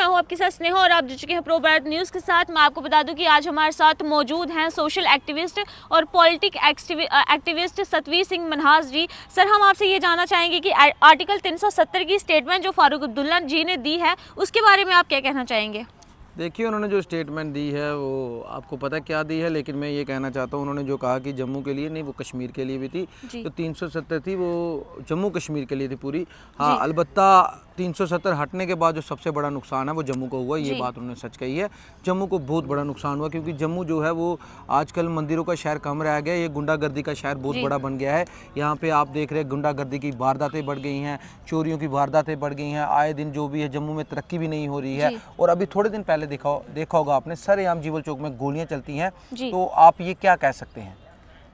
मैं हूं आपके साथ स्नेहा और आप जुड़ चुके हैं प्रो भारत न्यूज़ के साथ। मैं आपको बता दूं कि आज हमारे साथ मौजूद हैं सोशल एक्टिविस्ट और पॉलिटिक एक्टिविस्ट सतवीर सिंह मनहास जी। सर, हम आपसे ये जानना चाहेंगे कि आर्टिकल 370 की स्टेटमेंट जो फारूक अब्दुल्ला जी ने दी है उसके बारे में आप क्या कहना चाहेंगे? देखिए, उन्होंने जो स्टेटमेंट दी है वो आपको पता क्या दी है, लेकिन मैं ये कहना चाहता हूँ उन्होंने जो कहा कि जम्मू के लिए नहीं, वो कश्मीर के लिए भी थी। तो 370 थी वो जम्मू कश्मीर के लिए थी पूरी। हाँ, अलबत्ता 370 हटने के बाद जो सबसे बड़ा नुकसान है वो जम्मू को हुआ, ये बात उन्होंने सच कही है। जम्मू को बहुत बड़ा नुकसान हुआ क्योंकि जम्मू जो है वो आजकल मंदिरों का शहर कम रह गया, ये गुंडागर्दी का शहर बहुत बड़ा बन गया है। यहाँ पे आप देख रहे हैं गुंडागर्दी की वारदातें बढ़ गई हैं, चोरियों की वारदातें बढ़ गई हैं, आए दिन जो भी है जम्मू में तरक्की भी नहीं हो रही है। और अभी थोड़े दिन पहले देखा होगा आपने, सरेआम जीवल चौक में गोलियां चलती हैं। तो आप ये क्या कह सकते हैं?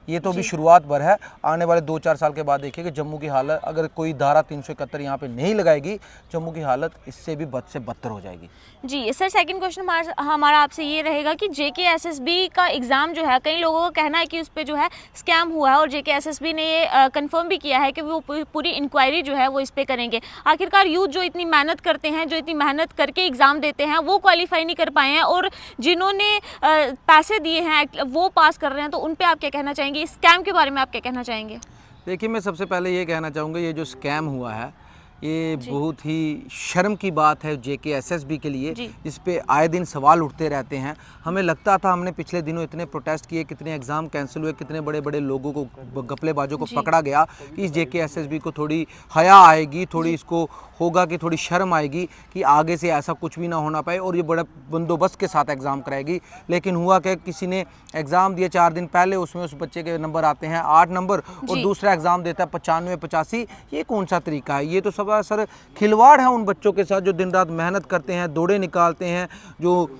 ये तो अभी शुरुआत भर है। आने वाले 2-4 साल के बाद देखिए कि जम्मू की हालत, अगर कोई धारा 371 यहाँ पे नहीं लगाएगी, जम्मू की हालत इससे भी बद से बदतर हो जाएगी। जी सर, सेकंड क्वेश्चन हमारा आपसे ये रहेगा कि JKSSB का एग्ज़ाम जो है, कई लोगों का कहना है कि उस पर जो है स्कैम हुआ है और JKSSB ने ये कंफर्म भी किया है कि वो पूरी इंक्वायरी जो है वो इस पर करेंगे। आखिरकार यूथ जो इतनी मेहनत करते हैं, जो इतनी मेहनत करके एग्ज़ाम देते हैं, वो क्वालिफाई नहीं कर पाए हैं और जिन्होंने पैसे दिए हैं वो पास कर रहे हैं, तो उन पर आप क्या कहना चाहेंगे? इस स्कैम के बारे में आप क्या कहना चाहेंगे? देखिए, मैं सबसे पहले ये कहना चाहूँगा, ये जो स्कैम हुआ है ये बहुत ही शर्म की बात है JKSSB के लिए। इस पे आए दिन सवाल उठते रहते हैं। हमें लगता था, हमने पिछले दिनों इतने प्रोटेस्ट किए, कितने एग्ज़ाम कैंसिल हुए, कितने बड़े बड़े लोगों को, गपलेबाजों को पकड़ा गया कि इस JKSSB को थोड़ी हया आएगी, थोड़ी इसको होगा कि थोड़ी शर्म आएगी कि आगे से ऐसा कुछ भी ना होना पाए और ये बड़े बंदोबस्त के साथ एग्ज़ाम कराएगी। लेकिन हुआ कि किसी ने एग्ज़ाम दिया 4 दिन पहले, उसमें उस बच्चे के नंबर आते हैं 8 नंबर और दूसरा एग्ज़ाम देता है 95-85। ये कौन सा तरीका है? ये तो सर खिलवाड़ है उन बच्चों के साथ जो दिन रात मेहनत करते हैं, दौड़े निकालते हैं, जो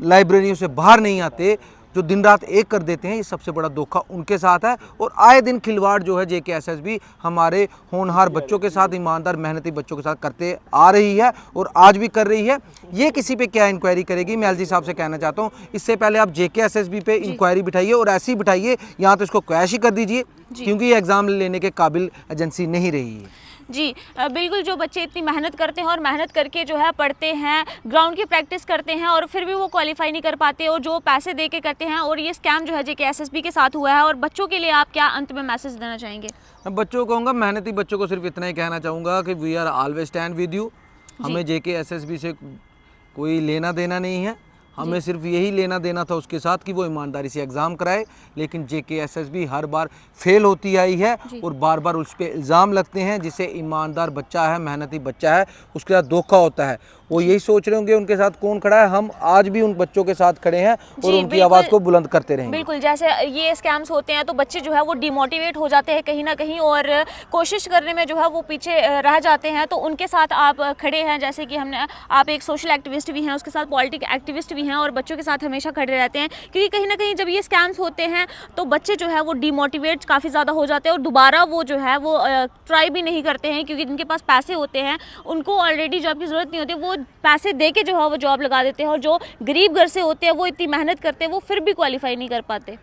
लाइब्रेरियों से बाहर नहीं आते, जो दिन रात एक कर देते हैं। ये सबसे बड़ा धोखा उनके साथ है और आए दिन खिलवाड़ जो है JKSSB हमारे होनहार बच्चों के साथ, ईमानदार मेहनती बच्चों के साथ करते आ रही है और आज भी कर रही है। ये किसी पे क्या इंक्वायरी करेगी? मैं LG साहब से कहना चाहता हूँ, इससे पहले आप JKSSB पे इंक्वायरी बिठाइए और ऐसी बिठाइए, यहाँ तो इसको क्रैश ही कर दीजिए क्योंकि ये एग्ज़ाम लेने के काबिल एजेंसी नहीं रही है। बिल्कुल। जो बच्चे इतनी मेहनत करते हैं और मेहनत करके जो है पढ़ते हैं, ग्राउंड की प्रैक्टिस करते हैं और फिर भी वो क्वालिफाई नहीं कर पाते और जो पैसे दे के करते हैं, और ये स्कैम जो है JKSSB के साथ हुआ है। और बच्चों के लिए आप क्या अंत में मैसेज देना चाहेंगे? मैं बच्चों को कहूँगा, मेहनती बच्चों को सिर्फ इतना ही कहना चाहूँगा कि we are always stand with you. हमें JKSSB से कोई लेना देना नहीं है, हमें सिर्फ यही लेना देना था उसके साथ कि वो ईमानदारी से एग्ज़ाम कराए। लेकिन JKSSB हर बार फेल होती आई है और बार बार उस पर इल्ज़ाम लगते हैं, जिससे ईमानदार बच्चा है, मेहनती बच्चा है, उसके साथ धोखा होता है। वो यही सोच रहे होंगे उनके साथ कौन खड़ा है। हम आज भी उन बच्चों के साथ खड़े हैं और उनकी आवाज़ को बुलंद करते रहेंगे। बिल्कुल, जैसे ये स्कैम्स होते हैं तो बच्चे जो है वो डिमोटिवेट हो जाते हैं कहीं ना कहीं और कोशिश करने में जो है वो पीछे रह जाते हैं। तो उनके साथ आप खड़े हैं, जैसे कि आप एक सोशल एक्टिविस्ट भी हैं, उसके साथ पॉलिटिक एक्टिविस्ट भी हैं और बच्चों के साथ हमेशा खड़े रहते हैं, क्योंकि कहीं ना कहीं जब ये स्कैम्स होते हैं तो बच्चे जो है वो डिमोटिवेट काफ़ी ज़्यादा हो जाते हैं और दोबारा वो जो है वो ट्राई भी नहीं करते हैं, क्योंकि जिनके पास पैसे होते हैं उनको ऑलरेडी जॉब की ज़रूरत नहीं होती, वो पैसे दे के जो है वो जॉब लगा देते हैं। और जो गरीब घर से होते हैं वो इतनी मेहनत करते हैं, वो फिर भी क्वालिफाई नहीं कर पाते।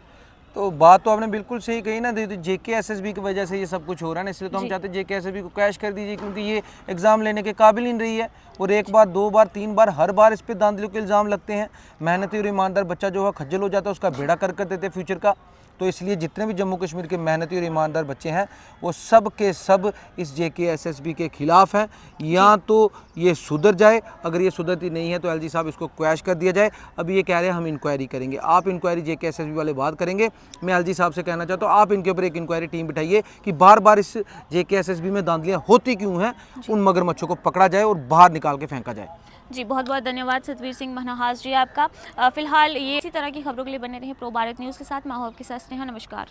तो बात तो आपने बिल्कुल सही कही ना, JKSSB की वजह से ये सब कुछ हो रहा है ना, इसलिए तो हम चाहते हैं JKSSB को क्रैश कर दीजिए, क्योंकि ये एग्ज़ाम लेने के काबिल ही नहीं रही है। और एक बार, 2 बार, 3 बार, हर बार इस पर धांधलियों के इल्ज़ाम लगते हैं। मेहनती और ईमानदार बच्चा जो है खज्जल हो जाता है, उसका बेड़ा कर देते हैं फ्यूचर का। तो इसलिए जितने भी जम्मू कश्मीर के मेहनती और ईमानदार बच्चे हैं वो सब के सब इस JKSSB के खिलाफ़ हैं। या तो ये सुधर जाए, अगर ये सुधरती नहीं है तो LG साहब इसको क्रैश कर दिया जाए। अभी ये कह रहे हैं हम इंक्वायरी करेंगे, आप इंक्वायरी JKSSB वाले बात करेंगे। मैं LG साहब से कहना चाहता हूँ, आप इनके ऊपर एक इंक्वायरी टीम बिठाइए कि बार बार इस JKSSB में धांधलियाँ होती क्यों हैं, उन मगरमच्छों को पकड़ा जाए और बाहर निकाल के फेंका जाए। बहुत बहुत धन्यवाद सतवीर सिंह मनहास जी आपका। फिलहाल ये इसी तरह की खबरों के लिए बने रहे प्रो भारत न्यूज़ के साथ। मैं हूं आपके साथ स्नेहा। नमस्कार।